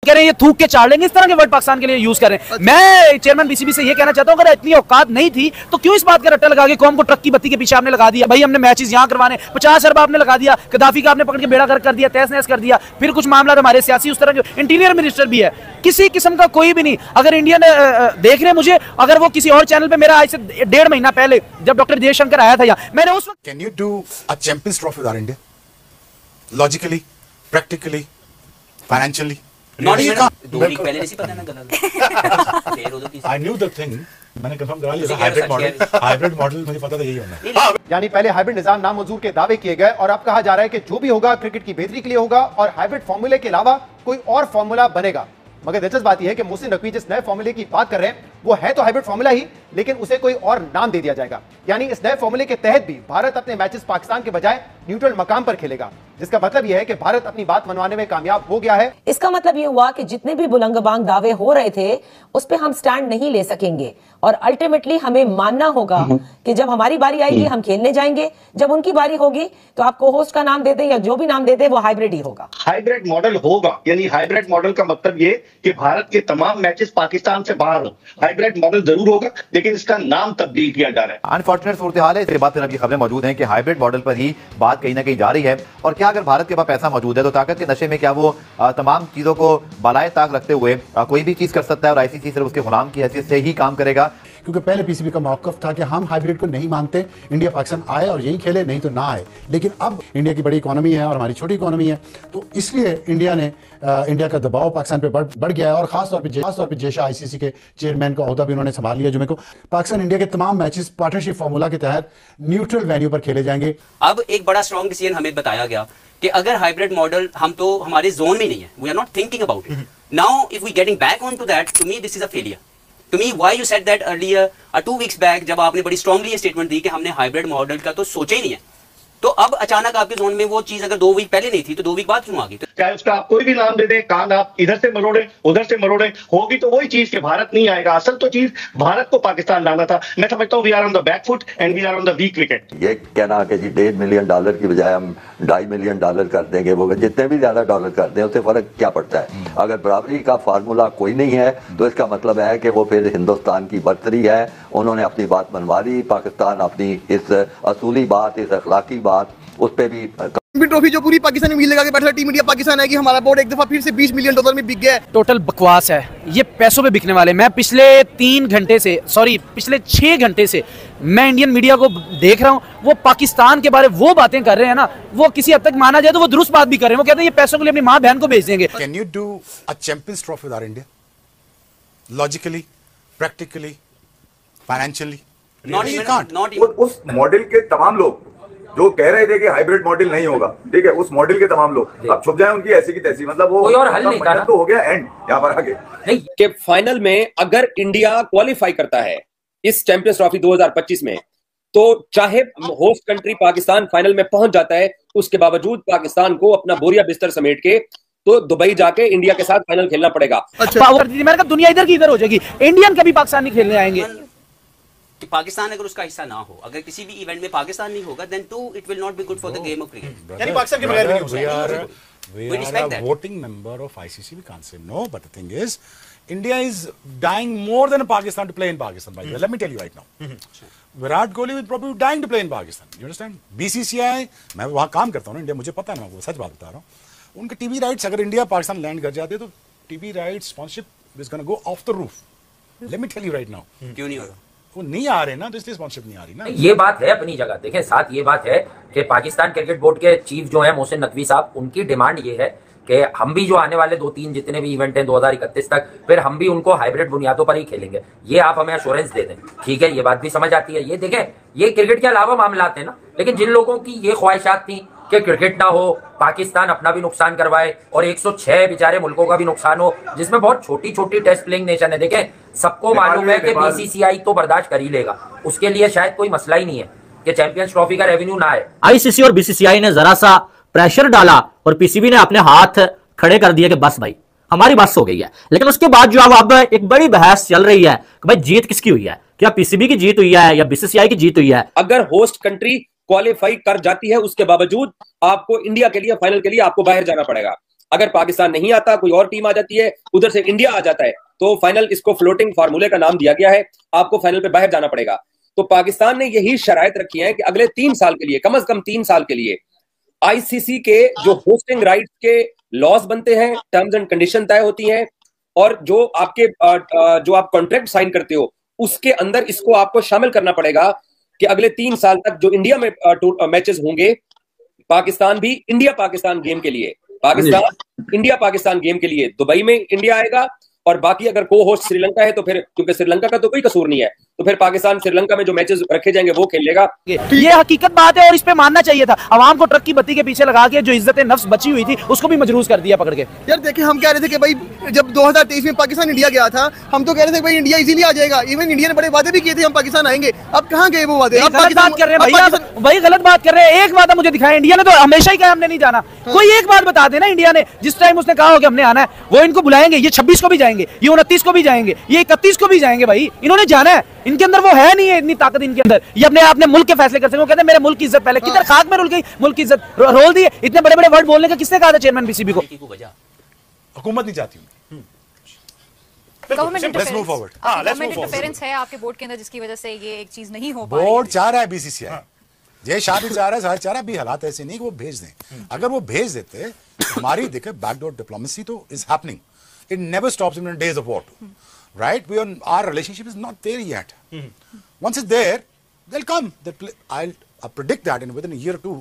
कह रहे हैं ये थूक के चाड़ लेंगे, इस तरह के वर्ड पाकिस्तान के लिए यूज कर रहे हैं। मैं चेयरमैन बीसीबी से ये कहना चाहता हूँ, अगर इतनी औकात नहीं थी तो क्यों इस बात का रट्टा लगा के कौम को ट्रक की बत्ती के पीछे आपने लगा दिया? भाई हमने मैचेस यहाँ करवाने, 50 अरब आपने लगा दिया, गद्दाफी का आपने पकड़ के बेड़ा गर्क कर दिया, तहस नहस कर दिया। फिर कुछ मामला हमारे सियासी उस तरह के, इंटीरियर मिनिस्टर भी है, किसी किस्म का कोई भी नहीं। अगर इंडियन देख रहे मुझे, अगर वो किसी और चैनल पे मेरा आज से 1.5 महीना पहले जब डॉक्टर जयशंकर आया था यहाँ, मैंने उस वक्त can you do a Champions Trophy with India logically, practically, financially? Not even 2 week पहले नहीं पता ना गलत। आई न्यू द थिंग, मैंने कंफर्म करा लिया, हाइब्रिड मॉडल मुझे पता था यही होना है। यानी पहले हाइब्रिड निजाम नामंजूर के दावे किए गए और अब कहा जा रहा है कि जो भी होगा क्रिकेट की बेहतरी के लिए होगा और हाइब्रिड फॉर्मूले के अलावा कोई और फॉर्मूला बनेगा। मगर दिलचस्प बात यह है कि मोहसिन नकवी जिस नए फॉर्मूले की बात कर रहे हैं वो है तो हाइब्रिड फॉर्मूला ही, लेकिन उसे कोई और नाम दे दिया जाएगा। यानी इस नए फॉर्मूले के तहत भी भारत अपने मैचेस पाकिस्तान के बजाय न्यूट्रल मकाम पर खेलेगा, जिसका मतलब यह है कि भारत अपनी बात मनवाने में कामयाब हो गया है। इसका मतलब यह हुआ कि जितने भी बुलंदबांग दावे हो रहे थे उस पे हम स्टैंड नहीं ले सकेंगे और अल्टीमेटली हमें मानना होगा कि जब हमारी बारी आएगी हम खेलने जाएंगे, जब उनकी बारी होगी तो आप को होस्ट का नाम दे दें या जो भी नाम दे दे वो हाइब्रिड ही होगा। हाइब्रिड मॉडल होगा, यानी हाइब्रिड मॉडल का मतलब ये कि भारत के तमाम मैचेस पाकिस्तान से बाहर हो। हाइब्रिड मॉडल जरूर होगा लेकिन इसका नाम तब्दील किया जा रहा है। अनफॉर्चुनेट सूरत हाल है। इसके बाद फिर अभी खबरें मौजूद हैं कि हाइब्रिड मॉडल पर ही बात कहीं ना कहीं जा रही है। और क्या अगर भारत के पास पैसा मौजूद है तो ताकत के नशे में क्या वो तमाम चीजों को बालाए ताक रखते हुए कोई भी चीज कर सकता है और आईसीसी सिर्फ उसके गुलाम की हैसियत से ही काम करेगा? क्योंकि पहले पीसीबी का मौकफ था कि हम हाइब्रिड को नहीं मानते, इंडिया पाकिस्तान आए और यही खेले, नहीं तो ना आए। लेकिन अब इंडिया की बड़ी इकोनॉमी है और हमारी छोटी इकोनॉमी है, तो इसलिए इंडिया का दबाव पाकिस्तान पे बढ़ गया है। और खासतौर पे जेशा आईसीसी के चेयरमैन का ओहदा भी उन्होंने संभाल लिया। जुमे को पाकिस्तान इंडिया के तमाम मैचेस पार्टनरशिप फार्मूला के तहत न्यूट्रल वेन्यू पर खेले जाएंगे। अब एक बड़ा स्ट्रॉन्ग डिसीजन हमें बताया गया कि अगर हाइब्रिड मॉडल, हम तो हमारे जोन में नहीं है, we are not thinking about it now, if we getting back on to that, to me this is a failure. To me, why you said that earlier, 2 weeks back, जब आपने बड़ी strongly statement दी कि हमने hybrid model का तो सोचा ही नहीं है, तो अब अचानक आपके जोन में वो चीज अगर 2 वीक पहले नहीं थी तो 2 वीक बाद क्यों आ गई? चाहे उसका आप कोई भी नाम दे दें, कान आप इधर से मरोड़े उधर से मरोड़े, होगी तो वही चीज कि भारत नहीं आएगा। असल तो चीज भारत को पाकिस्तान लाना था। मैं समझता हूँ we are on the back foot and we are on the weak wicket. ये कहना कि जी $1.5 मिलियन की बजाय हम $2.5 मिलियन कर देंगे, वो जितने भी ज्यादा डॉलर कर दें उससे फर्क क्या पड़ता है? अगर बराबरी का फार्मूला कोई नहीं है तो इसका मतलब है कि वो फिर हिंदुस्तान की बर्तरी है। उन्होंने अपनी बात मनवा ली, पाकिस्तान अपनी इस असूली बात, इस अखलाकी बात, उस पे भी ट्रॉफी जो पूरी पाकिस्तान में लगा के बैठा, टीम इंडिया पाकिस्तान आएगी, हमारा बोर्ड एक दफा फिर से $20 मिलियन में बिक गया है। टोटल बकवास है, ये पैसों पे बिकने वाले। मैं पिछले 6 घंटे से मैं इंडियन मीडिया को देख रहा हूँ, वो पाकिस्तान के बारे वो बातें कर रहे हैं ना, वो किसी हद तक माना जाए तो वो दुरुस्त बात भी कर रहे हैं। वो कहते हैं ये पैसों के लिए अपनी माँ बहन को भेज देंगे। Can you do a Champions Trophy with India logically, practically, financially? Not उस मॉडल के तमाम लोग जो कह रहे थे कि हाइब्रिड मॉडल नहीं होगा, ठीक है, उस मॉडल के तमाम लोग अब छुप जाए उनकी ऐसी की तैसी, मतलब वो कोई और हल नहीं था ना? तो हो गया एंड यहाँ पर आगे नहीं कि फाइनल में अगर इंडिया क्वालिफाई करता है इस चैंपियंस ट्रॉफी 2025 में, तो चाहे होस्ट कंट्री पाकिस्तान फाइनल में पहुंच जाता है, उसके बावजूद पाकिस्तान को अपना बोरिया बिस्तर समेट के तो दुबई जाके इंडिया के साथ फाइनल खेलना पड़ेगा। अच्छा, मैंने कहा दुनिया इधर की इधर हो जाएगी, इंडियन कभी पाकिस्तान नहीं खेलने आएंगे। कि पाकिस्तान अगर उसका हिस्सा ना हो, अगर किसी भी इवेंट में पाकिस्तान नहीं होगा, then too it will not be good for the game of cricket. यानी पाकिस्तान के बगैर भी नहीं हो सकता। We are a voting member of ICC. We can't say no, but the thing is, India is dying more than Pakistan to play in Pakistan. By the way, let me tell you right now. Virat Kohli will probably be dying to play in Pakistan. You understand? BCCI, मैं वहाँ काम करता हूँ ना, India, मुझे पता है, मैं आपको सच बात बता रहा हूँ। उनके टीवी राइट्स अगर इंडिया पाकिस्तान लैंड कर जाते तो TV rights sponsorship is gonna go off the roof. Let me tell you right now. क्यों नहीं होगा? वो नहीं आ रहे ना, तो इसलिए स्पॉन्सरशिप नहीं आ रही ना। ये बात है अपनी जगह। देखें, साथ ये बात है कि पाकिस्तान क्रिकेट बोर्ड के चीफ जो है मोहसिन नकवी साहब, उनकी डिमांड ये है कि हम भी जो आने वाले 2-3 जितने भी इवेंट हैं 2031 तक, फिर हम भी उनको हाइब्रिड बुनियादों पर ही खेलेंगे। ये आप हमें एश्योरेंस दे दें, ठीक है? ये बात भी समझ आती है। ये देखें, ये क्रिकेट के अलावा मामला हैं ना, लेकिन जिन लोगों की ये ख्वाहिशात थी कि क्रिकेट ना हो, पाकिस्तान अपना भी नुकसान करवाए और 106 बेचारे मुल्कों का भी नुकसान हो, जिसमें बहुत छोटी छोटी टेस्ट प्लेइंग नेशन है। देखें, सबको मालूम है कि बीसीसीआई तो बर्दाश्त कर ही लेगा, उसके लिए शायद कोई मसला ही नहीं है कि चैंपियंस ट्रॉफी का रेवेन्यू ना आए। आईसीसी और बीसीसीआई ने जरा सा प्रेशर डाला और पीसीबी ने अपने हाथ खड़े कर दिए कि बस भाई हमारी बस हो गई है। लेकिन उसके बाद जो अब एक बड़ी बहस चल रही है कि भाई जीत किसकी हुई है, क्या पीसीबी की जीत हुई है या बीसीसीआई की जीत हुई है? अगर होस्ट कंट्री क्वालिफाई कर जाती है, उसके बावजूद आपको इंडिया के लिए फाइनल के लिए आपको बाहर जाना पड़ेगा। अगर पाकिस्तान नहीं आता, कोई और टीम आ जाती है, उधर से इंडिया आ जाता है, तो फाइनल, इसको फ्लोटिंग फार्मूले का नाम दिया गया है, आपको फाइनल पे बाहर जाना पड़ेगा। तो पाकिस्तान ने यही शराइत रखी है कि अगले 3 साल के लिए, कम से कम 3 साल के लिए आईसीसी के जो होस्टिंग राइट्स के लॉज बनते हैं, टर्म्स एंड कंडीशन तय होती हैं, और जो आप कॉन्ट्रैक्ट साइन करते हो उसके अंदर इसको आपको शामिल करना पड़ेगा कि अगले 3 साल तक जो इंडिया में मैचेस होंगे, पाकिस्तान भी इंडिया पाकिस्तान गेम के लिए, पाकिस्तान इंडिया पाकिस्तान गेम के लिए दुबई में इंडिया आएगा, और बाकी अगर को होस्ट श्रीलंका है तो फिर, क्योंकि श्रीलंका का तो कोई कसूर नहीं है, तो फिर पाकिस्तान श्रीलंका में जो मैचेस रखे जाएंगे वो खेलेगा। ये हकीकत बात है और इस पे मानना चाहिए था। आवाम को ट्रक की बत्ती के पीछे लगा के जो इज्जत नफ्स बची हुई थी उसको भी मजरूस कर दिया पकड़ के। यार देखिए, हम कह रहे थे कि भाई जब 2023 में पाकिस्तान इंडिया गया था, हम तो कह रहे थे भाई इंडिया इजीली आ जाएगा। इवन इंडिया ने बड़े वादे भी किए थे हम पाकिस्तान आएंगे। अब कहाँ गए वो वादे? गलत बात कर रहे हैं भैया, भाई गलत बात कर रहे हैं। एक वादा मुझे दिखाया, इंडिया ने तो हमेशा ही कहा हमने नहीं जाना। कोई एक बात बता देना इंडिया ने, जिस टाइम उसने कहा हो कि हमने आना है, वो इनको बुलाएंगे। ये 26 को भी जाएंगे, ये 29 को भी जाएंगे, ये 31 को भी जाएंगे। भाई इन्होंने जाना है, इनके अंदर वो है नहीं है इतनी ताकत इनके अंदर, ये अपने मुल्क के फैसले कर सके। वो कहते हैं मेरे मुल्क की इज्जत पहले, किधर खाक में रुल गई मुल्क की इज्जत, रोल दी। इतने बड़े बड़े वर्ड बोलने का किसने कहा था चेयरमैन पीसीबी को? हुकूमत नहीं चाहती। गवर्नमेंट इंटरफेरेंस है आपके बोर्ड के अंदर जिसकी वजह से ये एक चीज नहीं हो पाई। बोर्ड चाह रहा है बीसीसीआई, जय शाह भी चाह रहा है, चाह रहा है भी हालात ऐसे नहीं कि वो भेज दें। अगर वो भेज देते, हमारी देखे बैकडोर डिप्लोमेसी तो is happening, it never stops in days of war, right? We our relationship is not there yet. Once it's there, they'll come. I'll predict that within a year or two,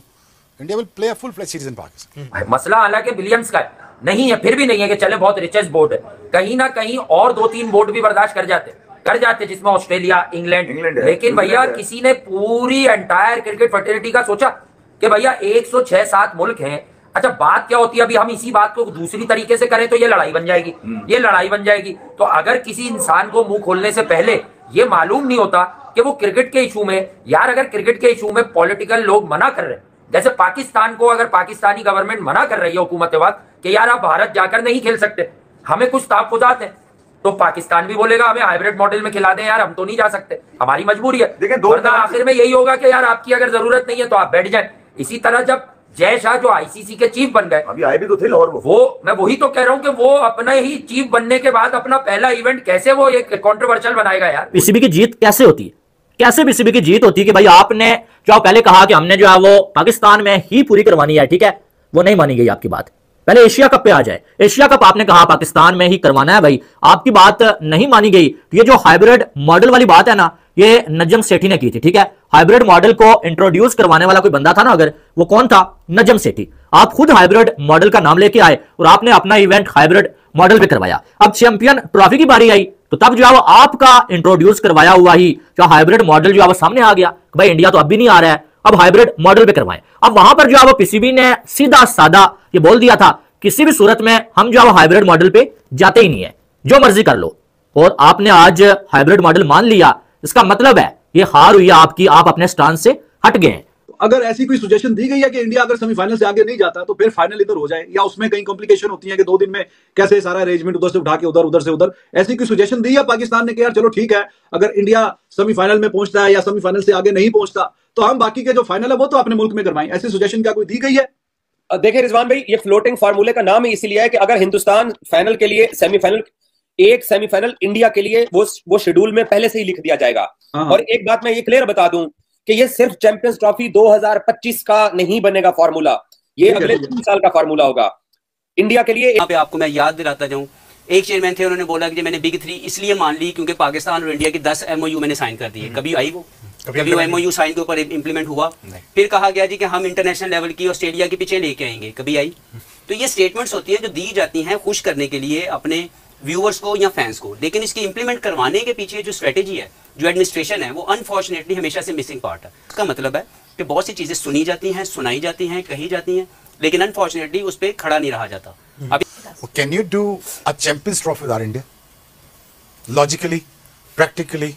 India will play a full-fledged series in Pakistan. मसला हालांकि Williams का नहीं है, फिर भी नहीं है कि चले बहुत रिचेस्ट बोर्ड है, कहीं ना कहीं और 2-3 बोर्ड भी बर्दाश्त कर जाते जिसमें ऑस्ट्रेलिया, इंग्लैंड। लेकिन भैया किसी ने पूरी एंटायर क्रिकेट फर्टिलिटी का सोचा कि भैया 106-7 मुल्क हैं। अच्छा, बात क्या होती है, अभी हम इसी बात को दूसरी तरीके से करें तो ये लड़ाई बन जाएगी। तो अगर किसी इंसान को मुंह खोलने से पहले ये मालूम नहीं होता कि वो क्रिकेट के इशू में, यार अगर क्रिकेट के इशू में पॉलिटिकल लोग मना कर रहे हैं, जैसे पाकिस्तान को अगर पाकिस्तानी गवर्नमेंट मना कर रही है हुकूमत वक्त कि यार आप भारत जाकर नहीं खेल सकते, हमें कुछ तहफ्फुज़ात हैं, तो पाकिस्तान भी बोलेगा हमें हाइब्रिड मॉडल में खिला दें यार, हम तो नहीं जा सकते, हमारी मजबूरी है। वरना आखिर में यही होगा कि यार आपकी अगर जरूरत नहीं है तो आप बैठ जाएं। इसी तरह जब जय शाह जो आईसीसी के चीफ बन गए, अभी आए भी तो थे लाहौर, वो मैं वही तो कह रहा हूं कि वो अपने ही चीफ बनने के बाद अपना पहला इवेंट कैसे वो एक कंट्रोवर्शियल बनाएगा यार? पीसीबी की जीत कैसे होती है? कैसे पीसीबी की जीत होती है कि भाई आपने जो पहले कहा कि हमने जो है वो पाकिस्तान में ही पूरी करवानी है, ठीक है, वो नहीं मानी गई आपकी बात। पहले एशिया कप पे आ जाए, एशिया कप आपने कहा पाकिस्तान में ही करवाना है, भाई आपकी बात नहीं मानी गई। तो ये जो हाइब्रिड मॉडल वाली बात है ना, ये नजम सेठी ने की थी, ठीक है। हाइब्रिड मॉडल को इंट्रोड्यूस करवाने वाला कोई बंदा था ना अगर, वो कौन था? नजम सेठी। आप खुद हाइब्रिड मॉडल का नाम लेके आए और आपने अपना इवेंट हाइब्रिड मॉडल पे करवाया। अब चैंपियन ट्रॉफी की बारी आई तो तब जो है वो आपका इंट्रोड्यूस करवाया हुआ ही जो हाइब्रिड मॉडल जो है वो सामने आ गया कि भाई इंडिया तो अब भी नहीं आ रहा है, अब हाइब्रिड मॉडल पे करवाएं। अब वहां पर जो है वो पीसीबी ने सीधा सादा ये बोल दिया था, किसी भी सूरत में हम जो है वो हाइब्रिड मॉडल पे जाते ही नहीं है, जो मर्जी कर लो। और आपने आज हाइब्रिड मॉडल मान लिया, इसका मतलब है ये हार हुई है आपकी, आप अपने स्टांस से हट गए हैं। अगर ऐसी कोई सजेशन दी गई है कि इंडिया अगर सेमीफाइनल से आगे नहीं जाता तो फिर फाइनल इधर हो जाए, या उसमें कई कॉम्प्लिकेशन होती है कि 2 दिन में कैसे सारा अरेंजमेंट उधर से उठा के उधर से उधर, ऐसी कोई सजेशन दी है पाकिस्तान ने कि यार चलो ठीक है, अगर इंडिया सेमीफाइनल में पहुंचता है या सेमीफाइनल से आगे नहीं पहुंचता तो हम बाकी के जो फाइनल है वो तो अपने मुल्क में करवाएं, ऐसी सजेशन क्या कोई दी गई है? देखिए रिजवान भाई, ये फ्लोटिंग फार्मूले का नाम ही इसीलिए है कि अगर हिंदुस्तान फाइनल के लिए सेमीफाइनल इंडिया के लिए वो शेड्यूल में पहले से ही लिख दिया जाएगा। और एक बात मैं ये क्लियर बता दूं कि ये सिर्फ चैंपियंस ट्रॉफी 2025 का नहीं बनेगा फार्मूला, ये अगले 3 साल का फार्मूला होगा इंडिया के लिए। यहाँ पे आपको मैं याद दिलाता जाऊं, एक चेयरमैन थे, उन्होंने बोला कि मैंने बिग 3 इसलिए मान ली क्योंकि पाकिस्तान और इंडिया की 10 MOU मैंने साइन कर दिए। कभी आई वो? कभी वो MOU साइन के ऊपर इंप्लीमेंट हुआ? फिर कहा गया जी कि हम इंटरनेशनल लेवल की ऑस्ट्रेलिया के पीछे लेके आएंगे, कभी आई? तो ये स्टेटमेंट्स होती है जो दी जाती हैं खुश करने के लिए अपने व्यूअर्स को या फैंस को, लेकिन इसकी इंप्लीमेंट करवाने के पीछे जो स्ट्रेटेजी है, जो एडमिनिस्ट्रेशन है, वो अनफॉर्चुनेटली हमेशा से मिसिंग पार्ट है। इसका मतलब है कि बहुत सी चीजें सुनी जाती हैं, सुनाई जाती हैं, कही जाती हैं, लेकिन अनफॉर्चुनेटली उस पर खड़ा नहीं रहा जाता। Can you do a Champions Trophy with India? Logically, practically,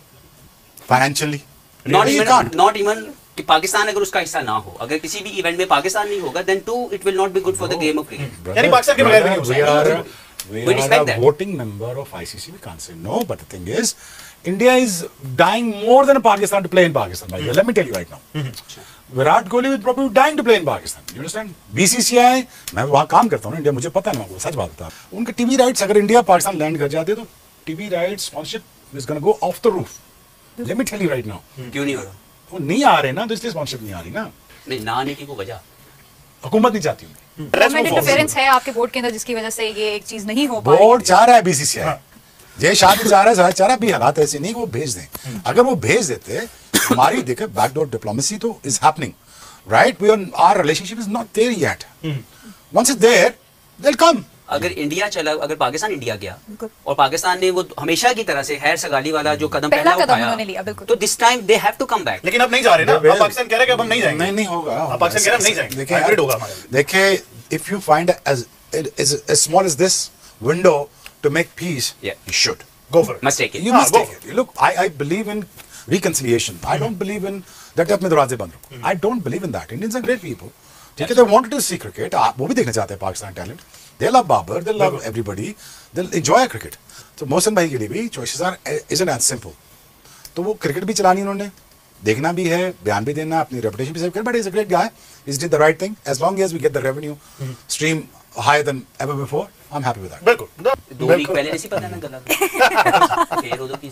financially? Not even कि पाकिस्तान अगर उसका हिस्सा ना हो, अगर किसी भी इवेंट में पाकिस्तान नहीं होगा, then too it will not be good for the game of cricket. यानी पाकिस्तान के बगैर भी नहीं हो सकता। We We are respect a that. voting member of ICC. We can't say no. But the thing is, India is dying more than Pakistan to play in Pakistan. Let me tell you right now. Virat Kohli will probably dying to play in Pakistan. You understand? BCCI, मैं वहाँ काम करता हूँ ना India, मुझे पता है ना, सच बात बता। उनके टीवी राइट्स अगर इंडिया पाकिस्तान लैंड कर जाते तो TV rights sponsorship is gonna go off the roof. Let me tell you right now. क्यों नहीं हो रहा? वो नहीं आ रहे ना, तो इसलिए स्पॉन्सरशिप नहीं आ रही ना। नहीं, ना आने की कोई वजह हुकूमत नहीं चाहती। गवर्नमेंट इंटरफेरेंस है आपके बोर्ड के अंदर जिसकी वजह से ये एक चीज नहीं हो पा रही। बोर्ड चाह रहा है BCCI, ये शादी चाह रहा है, चाह रहा भी हालात ऐसे नहीं कि वो भेज दें। अगर वो भेज देते, हमारी देखे बैकडोर डिप्लोमेसी तो is happening, right? Our relationship is not there yet. Once it's there, they will come. अगर इंडिया चला, अगर पाकिस्तान इंडिया गया और पाकिस्तान ने वो हमेशा की तरह से हैर सगाली वाला जो कदम पहला उठाया, तो this time they have to come back. लेकिन अब नहीं जा रहे ना, अब पाकिस्तान कह रहा है कि अब हम नहीं जाएंगे। नहीं होगा, पाकिस्तान कह रहा है नहीं जाएंगे, हाइब्रिड होगा हमारा। देखिए, if you find as small as this window to make peace, you should go for it. Must take it. You must take it. Look, I believe in reconciliation. I don't believe in that अपने दरवाजे बंद रखो। I don't believe in that. Indians are great people. ठीक है, they wanted to see cricket. वो भी देखना चाहते हैं Pakistan talent. They love Babar. They love everybody. They'll enjoy cricket. तो मोहसिन भाई के लिए भी choices isn't as simple. तो वो क्रिकेट भी चलानी उन्होंने, देखना भी है, बयान भी देना, अपनी रेपुटेशन भी सेव करना। But he's a great guy. He's did the right thing. As long as we get the revenue stream higher than ever before, I'm happy with that. बिल्कुल। 2 वीक पहले नहीं पता ना गलत।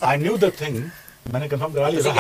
I knew the thing. मैंने confirm करा लिया,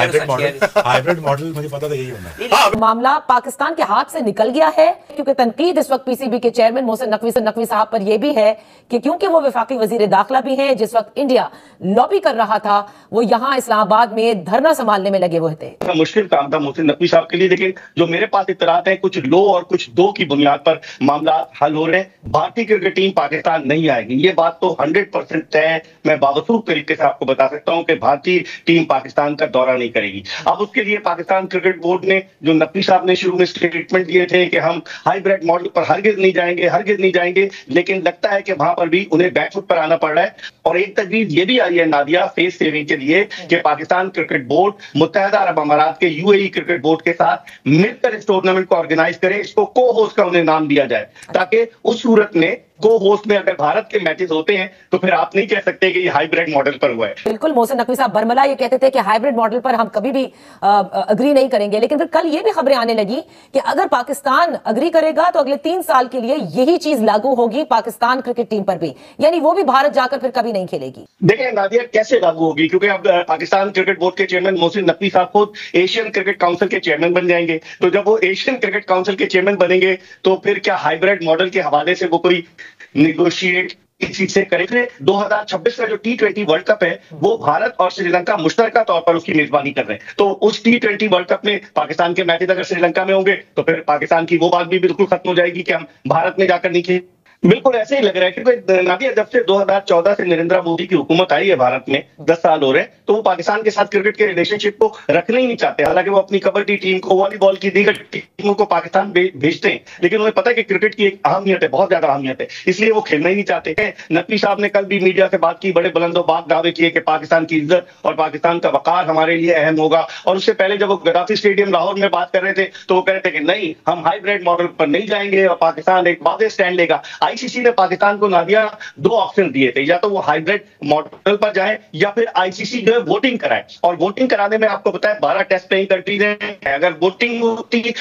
hybrid model मुझे पता था यही होना है। मामला पाकिस्तान के हाथ से निकल गया है, क्योंकि तनकीद इस वक्त पीसीबी के चेयरमैन मोहसिन नकवी साहब पर यह भी है कि क्योंकि वो वफाकी वजीर दाखिला भी हैं, जिस वक्त इंडिया लॉबी कर रहा था वो यहाँ इस्लामाबाद में धरना संभालने में लगे हुए थे। मुश्किल काम था मोहसिन नकवी साहब के लिए, लेकिन जो मेरे पास इत्तलात है, कुछ लो और कुछ दो की बुनियाद पर मामला हल हो रहे हैं। भारतीय क्रिकेट टीम पाकिस्तान नहीं आएगी, ये बात तो 100% तय है। मैं बावसूख तरीके से आपको बता सकता हूँ कि भारतीय टीम पाकिस्तान का दौरा नहीं करेगी। अब उसके लिए पाकिस्तान क्रिकेट बोर्ड ने, जो नकवी साहब ने शुरू में स्टेटमेंट दिए थे कि हम हाइब्रिड मॉडल पर हरगिज नहीं जाएंगे, लेकिन लगता है कि वहां पर भी उन्हें बैकफुट पर आना पड़ रहा है। और एक तजवीज ये भी आई है नादिया, फेस सेविंग के लिए, कि पाकिस्तान क्रिकेट बोर्ड मुत्तहदा अरब अमारात के UAE क्रिकेट बोर्ड के साथ मिलकर इस टूर्नामेंट को ऑर्गेनाइज करे, इसको को होस्ट का उन्हें नाम दिया जाए, ताकि उस सूरत में को होस्ट में अगर भारत के मैचेस होते हैं तो फिर आप नहीं कह सकते कि ये हाइब्रिड मॉडल पर हुआ है। बिल्कुल, मोहसिन नकवी साहब बरमला ये कहते थे कि हाइब्रिड मॉडल पर हम कभी भी अग्री नहीं करेंगे, लेकिन फिर कल ये भी खबरें आने लगी कि अगर पाकिस्तान अग्री करेगा तो अगले 3 साल के लिए यही चीज लागू होगी पाकिस्तान क्रिकेट टीम पर भी, यानी वो भी भारत जाकर फिर कभी नहीं खेलेगी। देखिए नादिया, कैसे लागू होगी, क्योंकि अब पाकिस्तान क्रिकेट बोर्ड के चेयरमैन मोहसिन नकवी साहब खुद एशियन क्रिकेट काउंसिल के चेयरमैन बन जाएंगे। तो जब वो एशियन क्रिकेट काउंसिल के चेयरमैन बनेंगे तो फिर क्या हाइब्रिड मॉडल के हवाले से वो कोई नेगोशिएट इस चीज से करेंगे? 2026 का जो T20 वर्ल्ड कप है वो भारत और श्रीलंका मुश्तरका तौर पर उसकी मेजबानी कर रहे हैं। तो उस T20 वर्ल्ड कप में पाकिस्तान के मैचेस अगर श्रीलंका में होंगे तो फिर पाकिस्तान की वो बात भी बिल्कुल खत्म हो जाएगी कि हम भारत में जाकर नहीं खेलें। बिल्कुल ऐसे ही लग रहा है, क्योंकि नादिया जब से 2014 से नरेंद्र मोदी की हुकूमत आई है भारत में, 10 साल हो रहे हैं, तो वो पाकिस्तान के साथ क्रिकेट के रिलेशनशिप को रखना ही नहीं चाहते। हालांकि वो अपनी कबड्डी टीम को, वॉलीबॉल की दीगर टीमों को पाकिस्तान भेजते हैं, लेकिन उन्हें पता है कि क्रिकेट की एक अहमियत है, बहुत ज्यादा अहमियत है, इसलिए वो खेलना ही नहीं चाहते। नकवी साहब ने कल भी मीडिया से बात की, बड़े बुलंदोबाग दावे किए कि पाकिस्तान की इज्जत और पाकिस्तान का वकार हमारे लिए अहम होगा। और उससे पहले जब वो गद्दाफी स्टेडियम लाहौर में बात कर रहे थे तो वो कह रहे थे कि नहीं, हम हाइब्रिड मॉडल पर नहीं जाएंगे और पाकिस्तान एक वादे स्टैंड लेगा। ICC ने पाकिस्तान को नादिया 2 ऑप्शन दिए थे, या तो वो हाइब्रिड मॉडल पर जाए या फिर ICC जो है वोटिंग कराए। और वोटिंग कराने में आपको पता है 12 टेस्ट प्लेइंग कंट्रीज हैं, अगर वोटिंग होती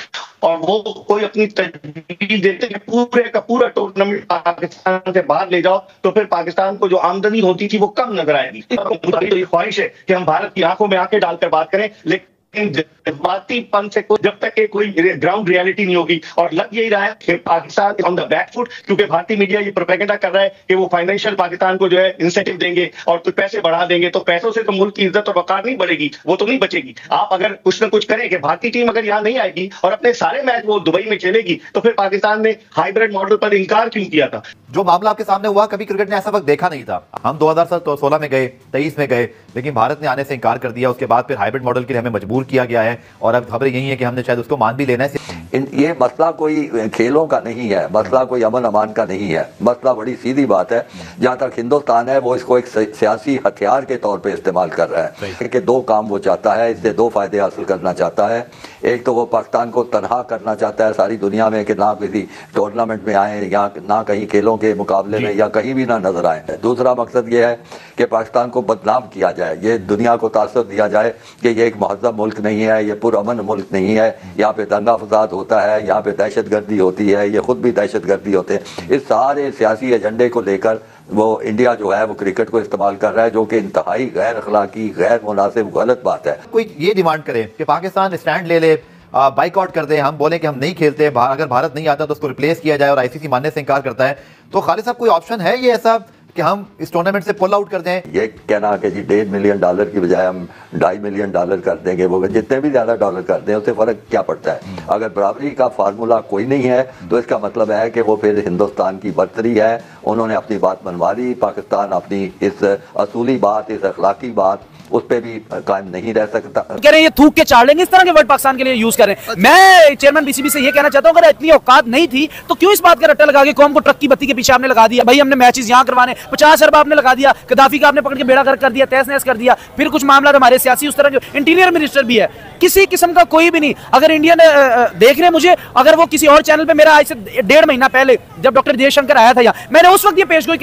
और वो कोई अपनी तजवीज देते कि पूरे का पूरा टूर्नामेंट पाकिस्तान से बाहर ले जाओ, तो फिर पाकिस्तान को जो आमदनी होती थी वो कम नजर आएगी। तो ये ख्वाहिश है कि हम भारत की आंखों में आंखें डालकर बात करें, लेकिन जज्बातीपन से जब तक कोई ग्राउंड रियलिटी नहीं होगी। और लग यही रहा है कि Pakistan on the back foot, क्योंकि भारतीय मीडिया ये प्रोपेगेंडा कर रहा है कि वो फाइनेंशियल पाकिस्तान को जो है इंसेंटिव देंगे और कुछ पैसे बढ़ा देंगे, तो पैसों से तो मुल्क की इज्जत और वकार नहीं बढ़ेगी, वो तो नहीं बचेगी। आप अगर कुछ ना कुछ करें कि भारतीय टीम अगर यहाँ नहीं आएगी और अपने सारे मैच वो दुबई में खेलेगी, तो फिर पाकिस्तान ने हाइब्रिड मॉडल पर इनकार क्यों किया था? जो मामला आपके सामने हुआ, कभी क्रिकेट ने ऐसा वक्त देखा नहीं था। हम 2016 में गए, 23 में गए, लेकिन भारत ने आने से इनकार कर दिया। उसके बाद फिर हाइब्रिड मॉडल के लिए हमें मजबूर किया गया है और अब खबरें यही है कि हमने शायद उसको मान भी लेना है। ये मसला कोई खेलों का नहीं है, मसला कोई अमन अमान का नहीं है, मसला बड़ी सीधी बात है। जहां तक हिंदुस्तान है वो इसको एक सियासी हथियार के तौर पे इस्तेमाल कर रहा है कि 2 काम वो चाहता है, इससे 2 फायदे हासिल करना चाहता है। एक तो वो पाकिस्तान को तनहा करना चाहता है सारी दुनिया में कि ना किसी टूर्नामेंट में आए या ना कहीं खेलों के मुकाबले में या कहीं भी ना नजर आए। दूसरा मकसद ये है कि पाकिस्तान को बदनाम किया जाए, ये दुनिया को तासुर दिया जाए कि ये एक महज़ब मुल्क नहीं है, ये पुरअमन मुल्क नहीं है, यहाँ पे दंगा फसाद होता है, यहाँ पे दहशत गर्दी होती है, ये खुद भी दहशत गर्दी होते हैं। इस सारे सियासी एजेंडे को लेकर वो इंडिया जो है वो क्रिकेट को इस्तेमाल कर रहा है, जो कि इंतहाई गैर अखलाकी, गैर मुनासिब, गलत बात है। कोई ये डिमांड करे कि पाकिस्तान स्टैंड ले ले, बाइकआउट कर दे, हम बोले कि हम नहीं खेलते, अगर भारत नहीं आता तो उसको रिप्लेस किया जाए और आईसीसी मानने से इनकार करता है, तो खालिद साहब कोई ऑप्शन है ये ऐसा कि हम इस टूर्नामेंट से पुल आउट कर दें? ये कहना कि जी $1.5 मिलियन की बजाय हम $2.5 मिलियन कर देंगे, वो जितने भी ज्यादा डॉलर कर दें उससे फर्क क्या पड़ता है? अगर बराबरी का फार्मूला कोई नहीं है तो इसका मतलब है कि वो फिर हिंदुस्तान की बर्तरी है, उन्होंने अपनी बात मनवा ली, पाकिस्तान अपनी इस असूली बात, इस अखलाकी बात उस पे भी कायम नहीं रह सकता। कह रहे हैं ये थूक के चाड़ लेंगे, इस तरह के वर्ड पाकिस्तान के लिए यूज कर रहे हैं। मैं चेयरमैन बीसीबी से ये कहना चाहता हूं, अगर इतनी औकात नहीं थी तो क्यों इस बात का रट्टा लगा के कौम को ट्रक की बत्ती के पीछे आपने लगा दिया? भाई हमने मैचेस यहां करवाने, 50 अरब आपने लगा दिया, गद्दाफी का आपने पकड़ के बेड़ा गर्क कर दिया, तहस नहस कर दिया। फिर कुछ मामला हमारे सियासी उस तरह के, इंटीरियर मिनिस्टर भी है, किसी किस्म का कोई भी नहीं। अगर इंडियन देख रहे मुझे, अगर वो किसी और चैनल पे मेरा आज से 1.5 महीना पहले जब डॉक्टर जयशंकर आया था यहाँ, मैंने उस वक्त ये पेश गोई